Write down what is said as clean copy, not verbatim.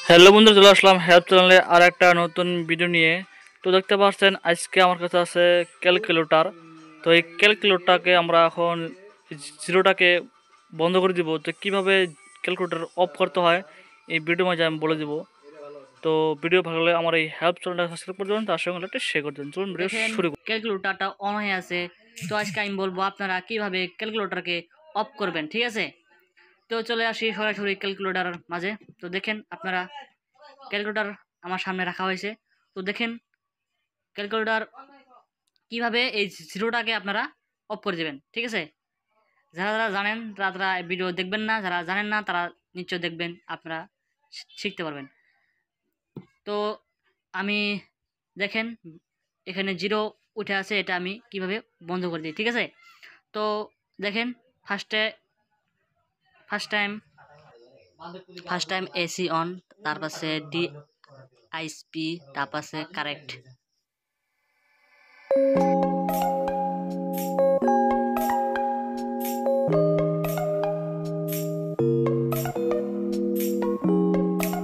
Hello বন্ধুরা, চলে আসলাম help চ্যানেলে আর একটা নতুন ভিডিও নিয়ে। তো দেখতে পাচ্ছেন আজকে আমার কাছে আছে ক্যালকুলেটর। তো এই ক্যালকুলেটরটাকে আমরা এখন জিরোটাকে বন্ধ করে দিব। তো কীভাবে ক্যালকুলেটর অফ করতে হয় এই ভিডিওর মাঝে আমি বলে দিব। তো ভিডিও ভালো লাগলে আমার এই হেল্প চ্যানেলটা সাবস্ক্রাইব করে দেবেন, তার সঙ্গে একটা শেয়ার করে দেবেন। চলুন ভিডিও শুরু করি। ক্যালকুলেটরটা অন হয়ে আছে। তো আজকে আমি বলবো আপনারা কিভাবে ক্যালকুলেটরকে অফ করবেন, ঠিক আছে? তো চলে আসি সরাসরি ক্যালকুলেটর মাঝে। তো দেখেন আপনারা ক্যালকুলেটর আমার সামনে রাখা হয়েছে। তো দেখেন ক্যালকুলেটর কিভাবে এই জিরোটাকে আপনারা অফ করে দেবেন, ঠিক আছে? যারা যারা জানেন তারা ভিডিও দেখবেন না, যারা জানেন না তারা নিশ্চয় দেখবেন, আপনারা শিখতে পারবেন। তো আমি দেখেন এখানে জিরো উঠে আছে, এটা আমি কিভাবে বন্ধ করে দিই, ঠিক আছে? তো দেখেন ফার্স্ট টাইম এসি অন, তার পাশে ডি আইএসপি, তার পাশে কারেক্ট।